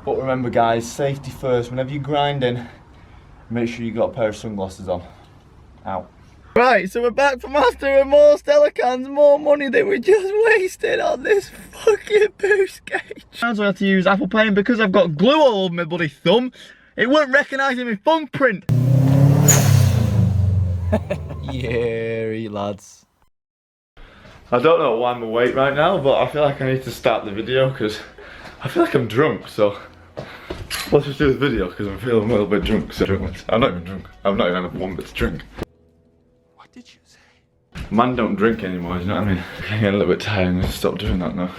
But remember guys, safety first. Whenever you're grinding, make sure you got a pair of sunglasses on. Out. Right, so we're back from after more Stella cans, more money that we just wasted on this fucking boost gauge. So I had to use Apple Pay, and because I've got glue all over my bloody thumb, it weren't recognising my thumbprint. Yeah, lads. I don't know why I'm awake right now, but I feel like I need to start the video because I feel like I'm drunk, so let's just do this video because I'm feeling a little bit drunk. So I'm not even drunk. I've not even had one bit to drink. What did you say? Man don't drink anymore, you know what I mean? I'm getting a little bit tired, I'm gonna stop doing that now.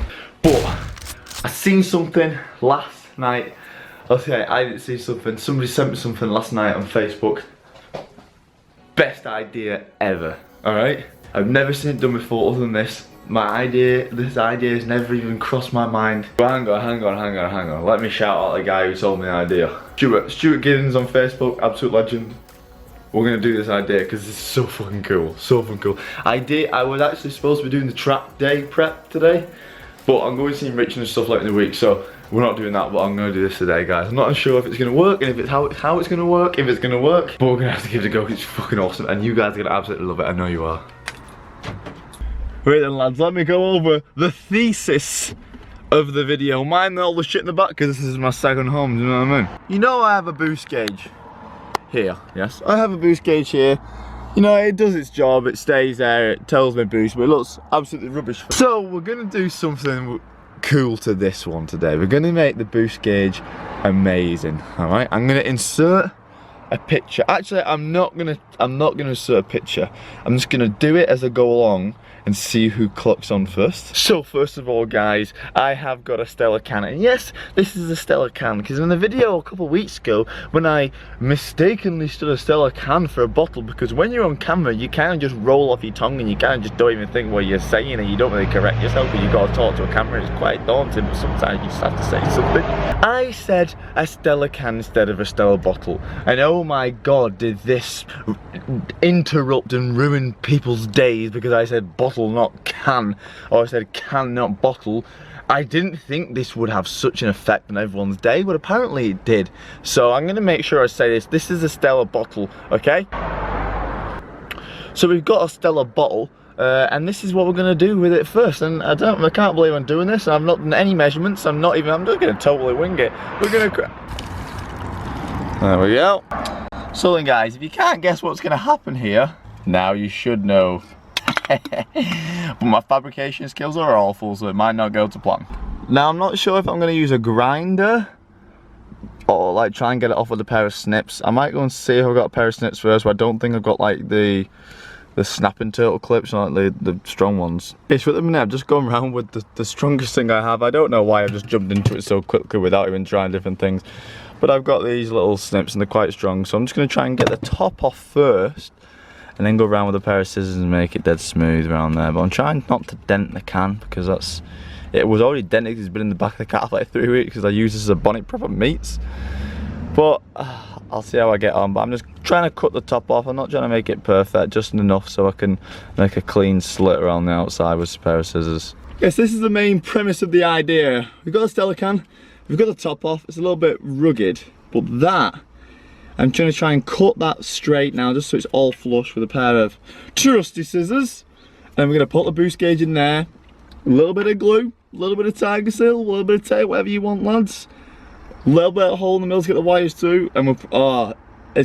But I seen something last night. Okay, I didn't see something. Somebody sent me something last night on Facebook. Best idea ever, alright? I've never seen it done before other than this. This idea has never even crossed my mind. But hang on. Let me shout out the guy who told me the idea. Stuart Giddens on Facebook, absolute legend. We're gonna do this idea because this is so fucking cool, I was actually supposed to be doing the track day prep today, but I'm going to see Richard and stuff later in the week, so we're not doing that, but I'm gonna do this today, guys. I'm not sure if it's gonna work and if it's how it's gonna work, if it's gonna work, but we're gonna have to give it a go because it's fucking awesome and you guys are gonna absolutely love it, I know you are. Right then lads, let me go over the thesis of the video. Mind all the shit in the back because this is my second home, do you know what I mean? You know I have a boost gauge here, yes? I have a boost gauge here. You know, it does its job, it stays there, it tells me boost, but it looks absolutely rubbish. So we're gonna do something cool to this one today. We're gonna make the boost gauge amazing, alright? I'm gonna insert a picture. Actually, I'm not gonna insert a picture. I'm just gonna do it as I go along and see who clocks on first. So first of all guys, I have got a Stella can, and yes, this is a Stella can because in the video a couple of weeks ago when I mistakenly stood a Stella can for a bottle, because when you're on camera you kind of just roll off your tongue and you kind of just don't even think what you're saying and you don't really correct yourself because you've got to talk to a camera. It's quite daunting, but sometimes you just have to say something. I said a Stella can instead of a Stella bottle, and oh my god did this interrupt and ruin people's days because I said bottle not can, or I said can not bottle. I didn't think this would have such an effect on everyone's day, but apparently it did. So I'm gonna make sure I say this is a Stella bottle, okay? So we've got a Stella bottle, and this is what we're gonna do with it first. And I can't believe I'm doing this. I've not done any measurements. I'm just gonna totally wing it. There we go. So then guys, if you can't guess what's gonna happen here, now you should know. But my fabrication skills are awful, so it might not go to plan. Now I'm not sure if I'm going to use a grinder or like try and get it off with a pair of snips. I might go and see if I've got a pair of snips first, but I don't think I've got like the snapping turtle clips, like the strong ones. Okay, so at the minute I've just gone around with the strongest thing I have. I don't know why I've just jumped into it so quickly without even trying different things, but I've got these little snips and they're quite strong, so I'm just going to try and get the top off first and then go around with a pair of scissors and make it dead smooth around there. But I'm trying not to dent the can because it was already dented. It's been in the back of the car for like 3 weeks because I use this as a bonnet prop on meats. But I'll see how I get on. But I'm just trying to cut the top off. I'm not trying to make it perfect, just enough so I can make a clean slit around the outside with a pair of scissors. Yes, this is the main premise of the idea. We've got a Stella can, we've got the top off. It's a little bit rugged, but I'm trying to try and cut that straight now, just so it's all flush with a pair of trusty scissors. And we're going to put the boost gauge in there. A little bit of glue, a little bit of tiger seal, a little bit of tape, whatever you want, lads. A little bit of hole in the middle to get the wires through, and it's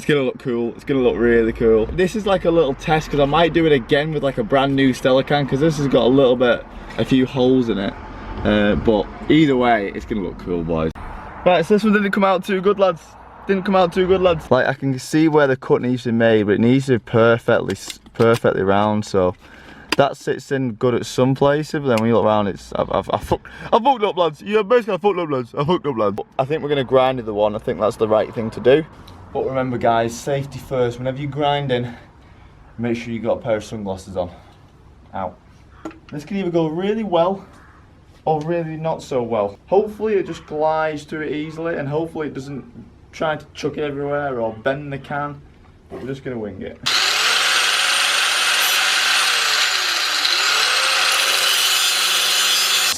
going to look cool. It's going to look really cool. This is like a little test because I might do it again with like a brand new Stella can because this has got a few holes in it. But either way, it's going to look cool, boys. Right, so this one didn't come out too good, lads. Like I can see where the cut needs to be made, but it needs to be perfectly round. So that sits in good at some places, but then when you look around, it's I've fucked up, lads. Yeah, basically I fucked up, lads. I think we're gonna grind the one. I think that's the right thing to do. But remember, guys, safety first. Whenever you're grinding, make sure you got a pair of sunglasses on. Out. This can either go really well or really not so well. Hopefully it just glides through it easily, and hopefully it doesn't try to chuck it everywhere or bend the can, but we're just going to wing it.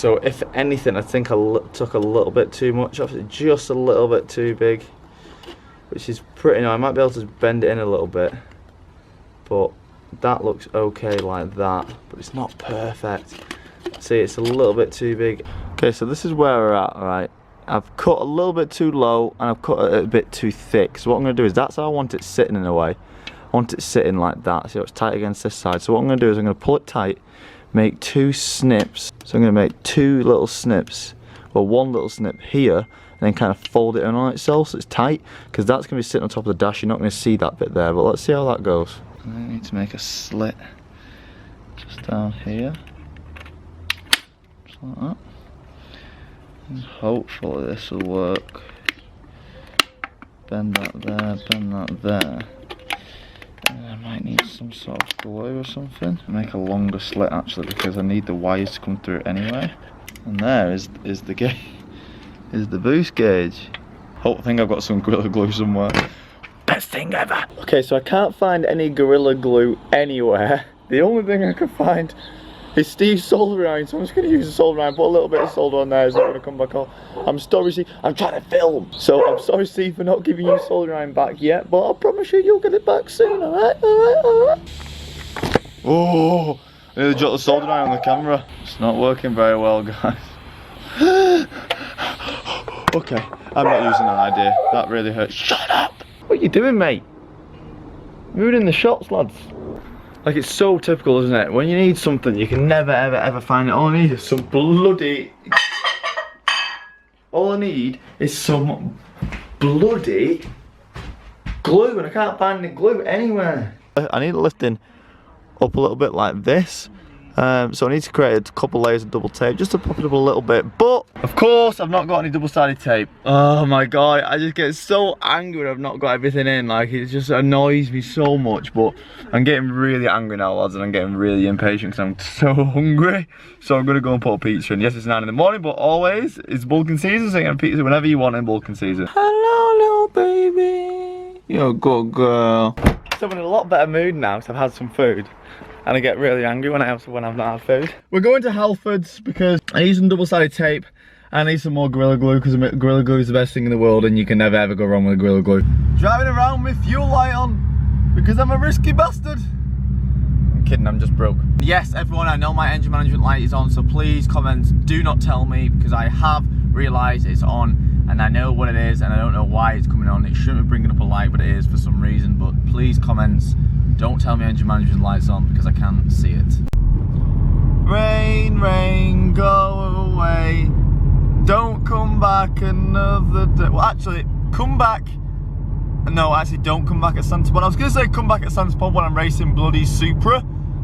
So if anything, I think I took a little bit too much off it, just a little bit too big, which is pretty nice. I might be able to bend it in a little bit, but that looks okay like that, but it's not perfect. See, it's a little bit too big. Okay, so this is where we're at, alright? I've cut a little bit too low and I've cut it a bit too thick. So what I'm going to do is, that's how I want it sitting in a way. I want it sitting like that, so it's tight against this side. So what I'm going to do is I'm going to pull it tight, make 2 snips. So I'm going to make 2 little snips, or 1 little snip here, and then kind of fold it in on itself so it's tight, because that's going to be sitting on top of the dash. You're not going to see that bit there, but let's see how that goes. I need to make a slit just down here, just like that. And hopefully this will work. Bend that there, bend that there. And I might need some sort of glue or something. Make a longer slit actually, because I need the wires to come through anyway. And there is the gauge, is the boost gauge. I think I've got some Gorilla Glue somewhere. Best thing ever. Okay, so I can't find any Gorilla Glue anywhere. The only thing I can find is Steve's soldering iron, so I'm just going to use the soldering iron, put a little bit of solder on there. It's not going to come back on. I'm sorry, Steve, I'm trying to film. So I'm sorry, Steve, for not giving you soldering iron back yet, but I promise you, you'll get it back soon, alright? Alright? Oh, I nearly dropped the soldering iron on the camera. It's not working very well, guys. Okay, I'm not using that idea. That really hurts. Shut up! What are you doing, mate? Ruining the shots, lads. Like, it's so typical, isn't it? When you need something, you can never, ever, ever find it. All I need is some bloody... All I need is some bloody glue, and I can't find the glue anywhere. I need it lifting up a little bit like this. So I need to create a couple layers of double tape just to pop it up a little bit, but of course I've not got any double-sided tape. Oh my god, I just get so angry when I've not got everything in. Like, it just annoys me so much. But I'm getting really angry now, lads, and I'm getting really impatient because I'm so hungry. So I'm gonna go and put a pizza in. Yes, it's 9 in the morning, but always it's bulking season, so you can have pizza whenever you want in bulking season. Hello, little baby, you're a good girl. So I'm in a lot better mood now because I've had some food. And I get really angry when I've not had food. We're going to Halfords because I need some double-sided tape. I need some more Gorilla Glue, because Gorilla Glue is the best thing in the world and you can never ever go wrong with Gorilla Glue. Driving around with fuel light on because I'm a risky bastard. I'm kidding, I'm just broke. Yes, everyone, I know my engine management light is on, so please comment, do not tell me, because I have realised it's on and I know what it is and I don't know why it's coming on. It shouldn't be bringing up a light, but it is for some reason. But please comment. Don't tell me engine management light's on because I can't see it. Rain, rain, go away. Don't come back another day. Well, actually, come back. No, actually, don't come back at Santa Pod. I was going to say come back at Santa Pod when I'm racing bloody Supra,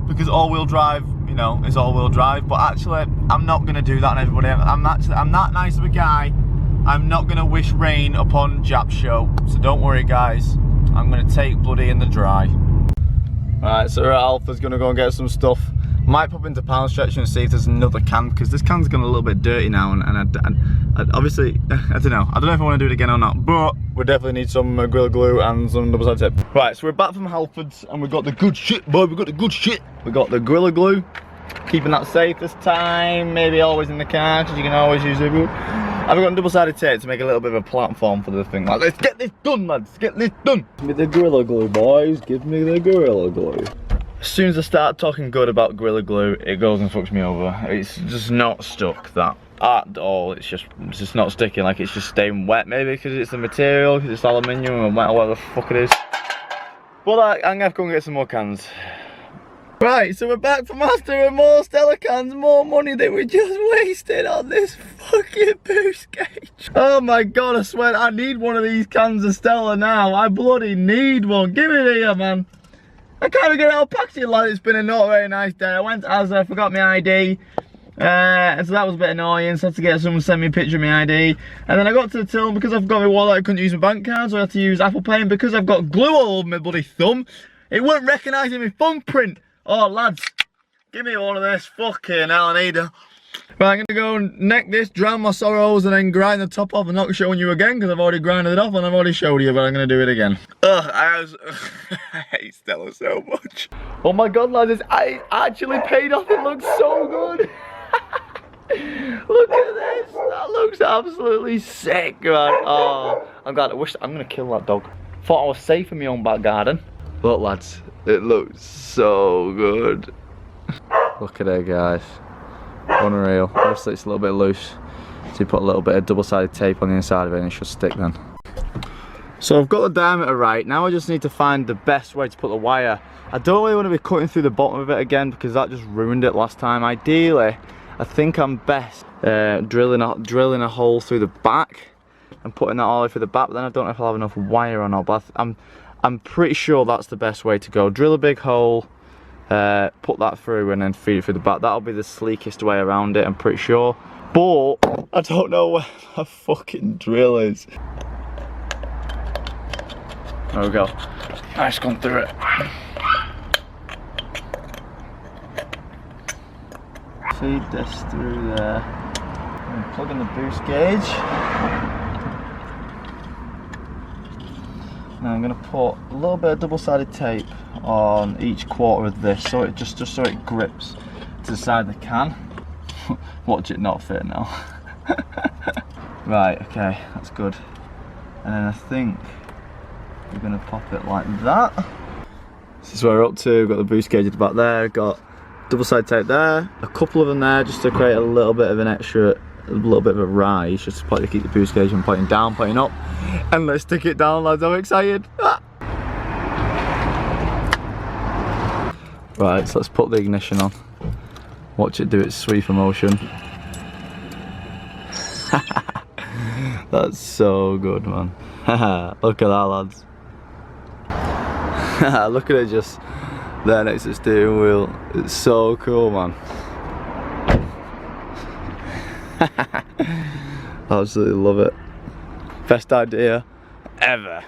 because all-wheel drive, you know, is all-wheel drive. But actually, I'm not going to do that on everybody. I'm that nice of a guy. I'm not going to wish rain upon Jap's show. So don't worry, guys. I'm going to take bloody in the dry. Alright, so we're at Alpha's, gonna go and get some stuff. Might pop into Pound Stretch and see if there's another can, because this can's gone a little bit dirty now, and I obviously, I don't know if I want to do it again or not, but we definitely need some Gorilla Glue and some double-sided tape. Right, so we're back from Halfords, and we've got the good shit, boy, we got the good shit. We got the Gorilla Glue, keeping that safe this time, maybe always in the car, because you can always use it. I've got double-sided tape to make a little bit of a platform for the thing. Like, let's get this done, lads, let's get this done. Give me the Gorilla Glue, boys, give me the Gorilla Glue. As soon as I start talking good about Gorilla Glue, it goes and fucks me over. It's just not stuck, that at all. It's just not sticking. Like, it's just staying wet, maybe because it's the material, because it's aluminium and wet, or whatever the fuck it is. But I'm gonna have to go and get some more cans. Right, so we're back from Master with more Stella cans, more money that we just wasted on this fucking boost gauge. Oh my god, I swear, I need one of these cans of Stella now. I bloody need one. Give it here, man. I can't even get it out packaging, like it's been a not very nice day. I went to Asda, I forgot my ID. So that was a bit annoying, so I had to get someone to send me a picture of my ID. And then I got to the till, because I've got my wallet, I couldn't use my bank card, so I had to use Apple Pay. And because I've got glue all over my bloody thumb, it weren't recognising my thumbprint. Oh, lads, give me all of this. Fucking hell, I need a... Right, I'm gonna go and neck this, drown my sorrows, and then grind the top off and not showing you again, because I've already grinded it off and I've already showed you, but I'm gonna do it again. Ugh, I hate Stella so much. Oh my god, lads, I actually paid off. It looks so good. Look at this. That looks absolutely sick, man. Oh, I'm glad. I'm gonna kill that dog. Thought I was safe in my own back garden. Look, lads, it looks so good. Look at it, guys. Unreal. Obviously, it's a little bit loose, so you put a little bit of double-sided tape on the inside of it, and it should stick then. So I've got the diameter right. Now I just need to find the best way to put the wire. I don't really want to be cutting through the bottom of it again because that just ruined it last time. Ideally, I think I'm best drilling a hole through the back and putting that all the way through the back, but then I don't know if I'll have enough wire or not, but I'm pretty sure that's the best way to go. Drill a big hole, put that through and then feed it through the back. That'll be the sleekest way around it, I'm pretty sure. But I don't know where my fucking drill is. There we go. Nice, gone through it. Feed this through there. And plug in the boost gauge. Now I'm going to put a little bit of double-sided tape on each quarter of this, so it just so it grips to the side of the can. Watch it not fit now. Right, okay, that's good. And then I think we're going to pop it like that. This is where we're up to. Got the boost gauge at the back there. Got double-sided tape there. A couple of them there just to create a little bit of an extra, a little bit of a rise, just to keep the boost gauge from pointing down, pointing up. And let's stick it down, lads. I'm excited. Ah. Right, so let's put the ignition on. Watch it do its sweeper motion. That's so good, man. Look at that, lads. Look at it just there next to the steering wheel. It's so cool, man. Absolutely love it. Best idea ever.